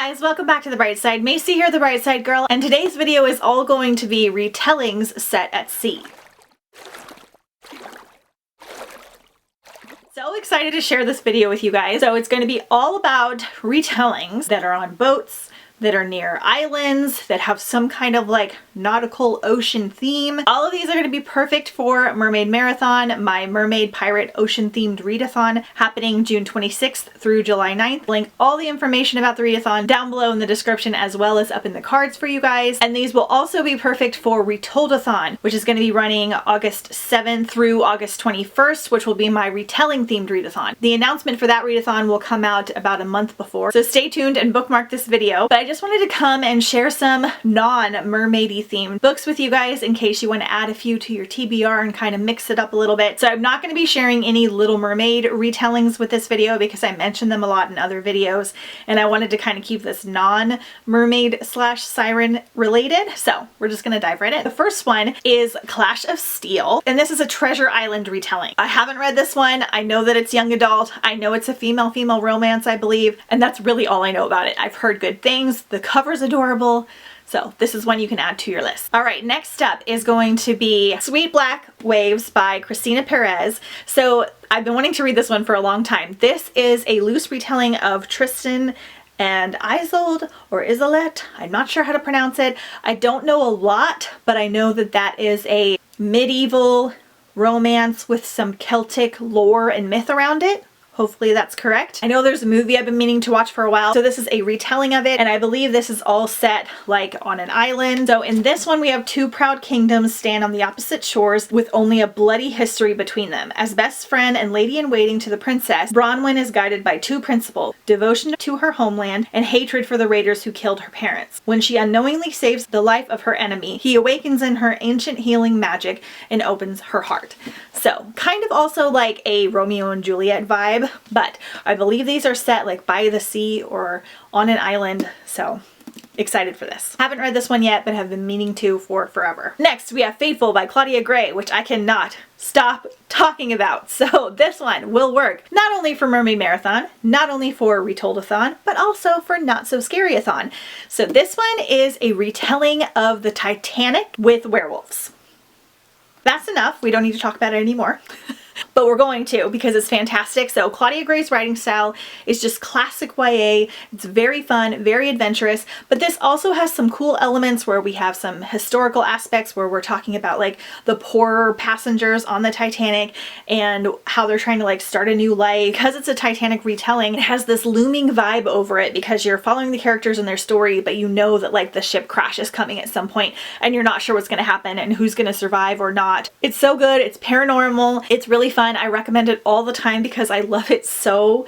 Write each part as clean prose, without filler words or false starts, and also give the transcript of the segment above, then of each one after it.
guys, welcome back to The Bright Side. Macy here, The Bright Side Girl, and today's video is all going to be retellings set at sea. So excited to share this video with you guys. So it's going to be all about retellings that are on boats, that are near islands, that have some kind of like nautical ocean theme. All of these are going to be perfect for Mermaid Marathon, my Mermaid Pirate Ocean themed readathon happening June 26th through July 9th. Link all the information about the readathon down below in the description as well as up in the cards for you guys. And these will also be perfect for Retoldathon, which is going to be running August 7th through August 21st, which will be my retelling themed readathon. The announcement for that readathon will come out about a month before, so stay tuned and bookmark this video. But I just wanted to come and share some non-mermaidy themed books with you guys in case you want to add a few to your TBR and kind of mix it up a little bit. So I'm not going to be sharing any Little Mermaid retellings with this video because I mentioned them a lot in other videos and I wanted to kind of keep this non-mermaid slash siren related. So we're just going to dive right in. The first one is Clash of Steel, and this is a Treasure Island retelling. I haven't read this one. I know that it's young adult. I know it's a female-female romance, I believe, and that's really all I know about it. I've heard good things. The cover's adorable. So this is one you can add to your list. All right, next up is going to be Sweet Black Waves by Cristina Perez. So I've been wanting to read this one for a long time. This is a loose retelling of Tristan and Isolde or Isolette. I'm not sure how to pronounce it. I don't know a lot, but I know that that is a medieval romance with some Celtic lore and myth around it. Hopefully that's correct. I know there's a movie I've been meaning to watch for a while. So this is a retelling of it, and I believe this is all set like on an island. So in this one, we have two proud kingdoms stand on the opposite shores with only a bloody history between them. As best friend and lady-in-waiting to the princess, Bronwyn is guided by two principles: devotion to her homeland and hatred for the raiders who killed her parents. When she unknowingly saves the life of her enemy, he awakens in her ancient healing magic and opens her heart. So kind of also like a Romeo and Juliet vibe. But I believe these are set like by the sea or on an island, so excited for this. Haven't read this one yet, but have been meaning to for forever. Next, we have Fateful by Claudia Gray, which I cannot stop talking about. So this one will work not only for Mermaid Marathon, not only for Retoldathon, but also for Not So Scary-a-thon. So this one is a retelling of the Titanic with werewolves. That's enough. We don't need to talk about it anymore. But we're going to because it's fantastic. So Claudia Gray's writing style is just classic YA. It's very fun, very adventurous, but this also has some cool elements where we have some historical aspects where we're talking about like the poorer passengers on the Titanic and how they're trying to like start a new life. Because it's a Titanic retelling, it has this looming vibe over it because you're following the characters and their story, but you know that like the ship crash is coming at some point and you're not sure what's going to happen and who's going to survive or not. It's so good. It's paranormal. It's really fun. I recommend it all the time because I love it so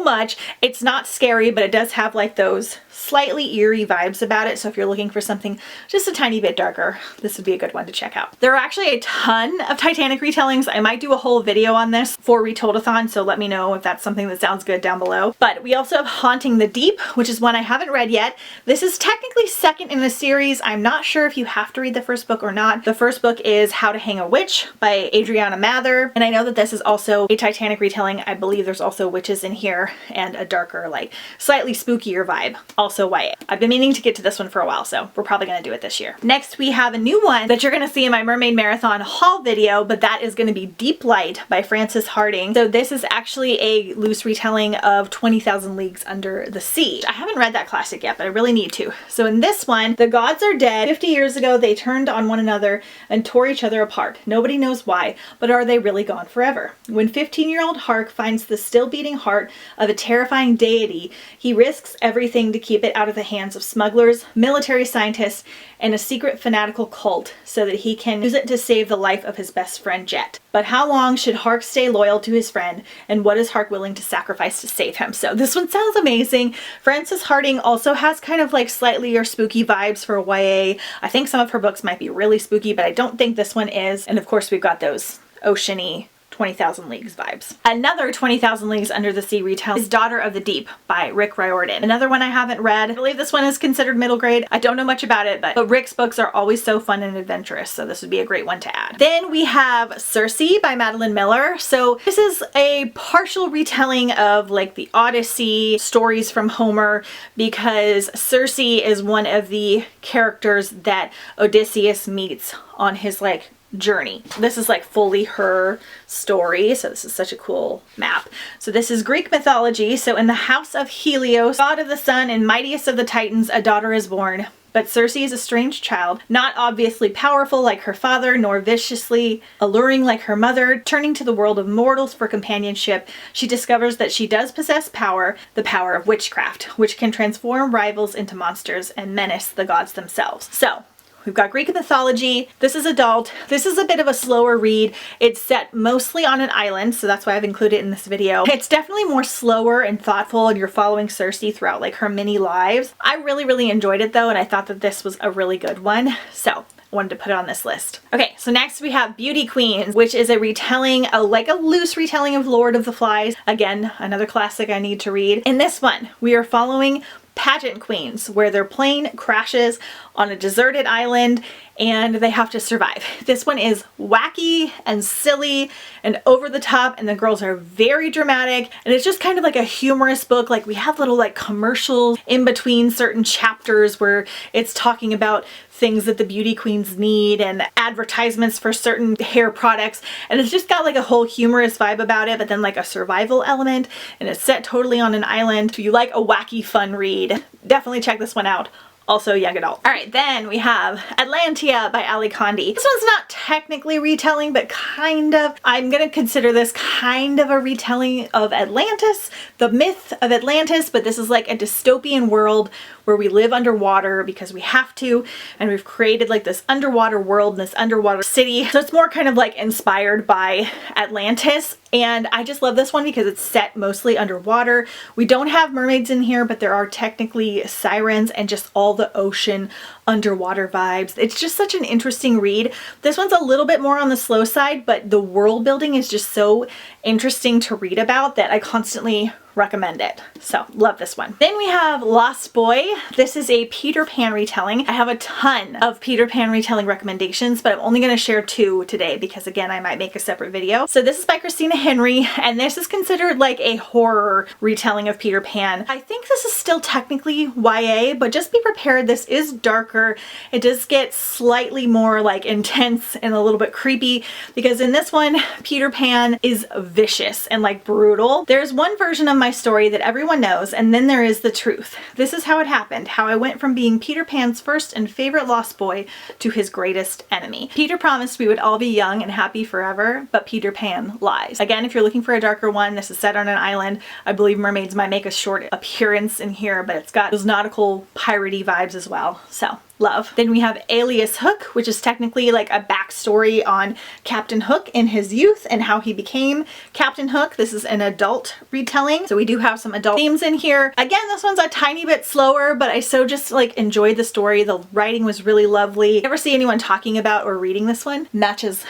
much. It's not scary, but it does have like those slightly eerie vibes about it. So if you're looking for something just a tiny bit darker, this would be a good one to check out. There are actually a ton of Titanic retellings. I might do a whole video on this for Retoldathon, so let me know if that's something that sounds good down below. But we also have Haunting the Deep, which is one I haven't read yet. This is technically second in the series. I'm not sure if you have to read the first book or not. The first book is How to Hang a Witch by Adriana Mather. And I know that this is also a Titanic retelling. I believe there's also witches in here and a darker, like slightly spookier vibe. Also YA. I've been meaning to get to this one for a while, so we're probably going to do it this year. Next, we have a new one that you're going to see in my Mermaid Marathon haul video, but that is going to be Deep Light by Frances Hardinge. So this is actually a loose retelling of 20,000 Leagues Under the Sea. I haven't read that classic yet, but I really need to. So in this one, the gods are dead. 50 years ago, they turned on one another and tore each other apart. Nobody knows why, but are they really gone forever? When 15-year-old Hark finds the still beating heart of a terrifying deity, he risks everything to keep it out of the hands of smugglers, military scientists, and a secret fanatical cult so that he can use it to save the life of his best friend Jet. But how long should Hark stay loyal to his friend, and what is Hark willing to sacrifice to save him? So this one sounds amazing. Frances Hardinge also has kind of like slightly or spooky vibes for YA. I think some of her books might be really spooky, but I don't think this one is. And of course we've got those oceany 20,000 Leagues vibes. Another 20,000 Leagues Under the Sea retelling is Daughter of the Deep by Rick Riordan. Another one I haven't read. I believe this one is considered middle grade. I don't know much about it, but Rick's books are always so fun and adventurous, so this would be a great one to add. Then we have Cersei by Madeline Miller. So this is a partial retelling of like the Odyssey stories from Homer, because Cersei is one of the characters that Odysseus meets on his like journey. This is like fully her story, so this is such a cool map. So this is Greek mythology. So in the house of Helios, god of the sun and mightiest of the Titans, a daughter is born. But Cersei is a strange child, not obviously powerful like her father, nor viciously alluring like her mother. Turning to the world of mortals for companionship, she discovers that she does possess power, the power of witchcraft, which can transform rivals into monsters and menace the gods themselves. So we've got Greek mythology. This is adult. This is a bit of a slower read. It's set mostly on an island, so that's why I've included it in this video. It's definitely more slower and thoughtful, and you're following Cersei throughout like her mini lives. I really enjoyed it though, and I thought that this was a really good one. So I wanted to put it on this list. Okay, so next we have Beauty Queens, which is a retelling, like a loose retelling of Lord of the Flies. Again, another classic I need to read. In this one, we are following pageant queens, where their plane crashes on a deserted island and they have to survive. This one is wacky and silly and over the top, and the girls are very dramatic, and it's just kind of like a humorous book. Like we have little like commercials in between certain chapters where it's talking about things that the beauty queens need and advertisements for certain hair products, and it's just got like a whole humorous vibe about it, but then like a survival element, and it's set totally on an island. If you like a wacky fun read, definitely check this one out. Also young adult. All right, then we have Atlantia by Ali Condi. This one's not technically retelling, but kind of. I'm gonna consider this kind of a retelling of Atlantis, the myth of Atlantis, but this is like a dystopian world where we live underwater because we have to, and we've created like this underwater world and this underwater city. So it's more kind of like inspired by Atlantis. And I just love this one because it's set mostly underwater. We don't have mermaids in here, but there are technically sirens and just all the ocean underwater vibes. It's just such an interesting read. This one's a little bit more on the slow side, but the world building is just so interesting to read about that I constantly recommend it. So love this one. Then we have Lost Boy. This is a Peter Pan retelling. I have a ton of Peter Pan retelling recommendations, but I'm only going to share 2 today because again, I might make a separate video. So this is by Christina Henry, and this is considered like a horror retelling of Peter Pan. I think this is still technically YA, but just be prepared. This is darker. It does get slightly more like intense and a little bit creepy, because in this one, Peter Pan is vicious and like brutal. There's one version of my story that everyone knows, and then there is the truth. This is how it happened, how I went from being Peter Pan's first and favorite lost boy to his greatest enemy. Peter promised we would all be young and happy forever, but Peter Pan lies. Again, if you're looking for a darker one, this is set on an island. I believe mermaids might make a short appearance in here, but it's got those nautical piratey vibes as well. So love. Then we have Alias Hook, which is technically like a backstory on Captain Hook in his youth and how he became Captain Hook. This is an adult retelling, so we do have some adult themes in here. Again, this one's a tiny bit slower, but I so just like enjoyed the story. The writing was really lovely. Never see anyone talking about or reading this one. Matches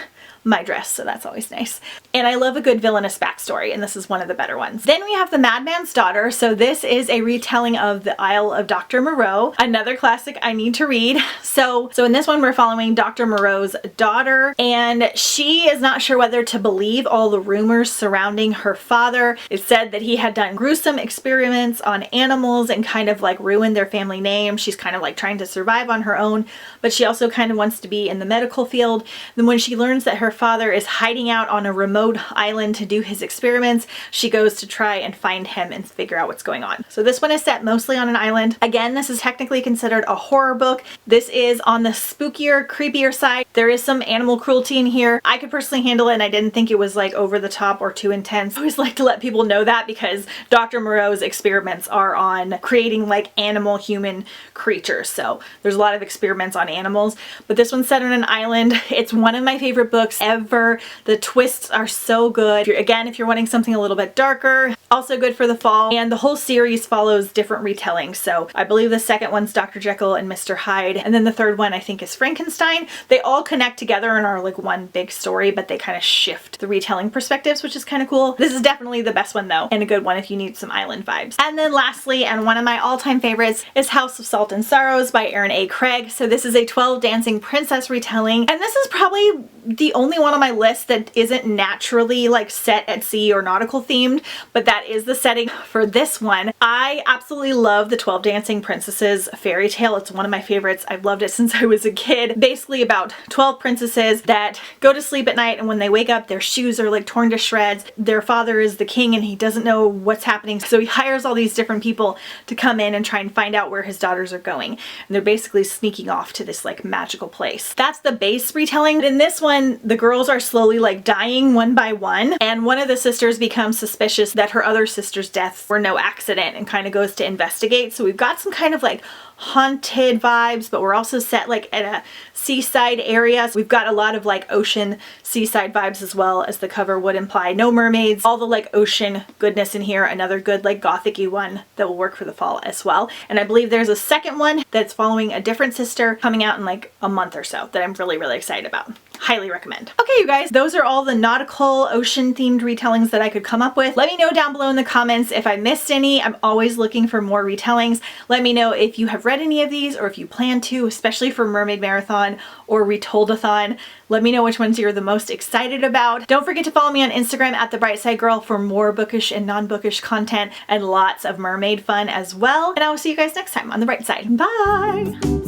my dress, so that's always nice. And I love a good villainous backstory, and this is one of the better ones. Then we have The Madman's Daughter. So this is a retelling of The Isle of Dr. Moreau, another classic I need to read. So in this one, we're following Dr. Moreau's daughter, and she is not sure whether to believe all the rumors surrounding her father. It's said that he had done gruesome experiments on animals and kind of like ruined their family name. She's kind of like trying to survive on her own, but she also kind of wants to be in the medical field. Then when she learns that her father is hiding out on a remote island to do his experiments, she goes to try and find him and figure out what's going on. So this one is set mostly on an island. Again, this is technically considered a horror book. This is on the spookier, creepier side. There is some animal cruelty in here. I could personally handle it, and I didn't think it was like over the top or too intense. I always like to let people know that because Dr. Moreau's experiments are on creating like animal human creatures. So there's a lot of experiments on animals, but this one's set on an island. It's one of my favorite books ever. The twists are so good. If you're wanting something a little bit darker, also good for the fall. And the whole series follows different retellings. So I believe the second one's Dr. Jekyll and Mr. Hyde, and then the third one I think is Frankenstein. They all connect together and are like one big story, but they kind of shift the retelling perspectives, which is kind of cool. This is definitely the best one though, and a good one if you need some island vibes. And then lastly, and one of my all-time favorites, is House of Salt and Sorrows by Aaron A. Craig. So this is a 12 Dancing Princess retelling, and this is probably the only one on my list that isn't naturally like set at sea or nautical themed, but that is the setting for this one. I absolutely love the 12 Dancing Princesses fairy tale. It's one of my favorites. I've loved it since I was a kid. Basically about 12 princesses that go to sleep at night, and when they wake up, their shoes are like torn to shreds. Their father is the king and he doesn't know what's happening, so he hires all these different people to come in and try and find out where his daughters are going. And they're basically sneaking off to this like magical place. That's the base retelling. But in this one, the girls are slowly like dying one by one, and one of the sisters becomes suspicious that her other sister's deaths were no accident and kind of goes to investigate. So we've got some kind of like haunted vibes, but we're also set like at a seaside area. So we've got a lot of like ocean seaside vibes as well, as the cover would imply. No mermaids, all the like ocean goodness in here. Another good like gothic-y one that will work for the fall as well. And I believe there's a second one that's following a different sister coming out in like a month or so that I'm really, really excited about. Highly recommend. Okay, you guys, those are all the nautical ocean themed retellings that I could come up with. Let me know down below in the comments if I missed any. I'm always looking for more retellings. Let me know if you have read any of these or if you plan to, especially for Mermaid Marathon or Retoldathon. Let me know which ones you're the most excited about. Don't forget to follow me on Instagram at The Bright Side Girl for more bookish and non-bookish content and lots of mermaid fun as well. And I will see you guys next time on The Bright Side. Bye!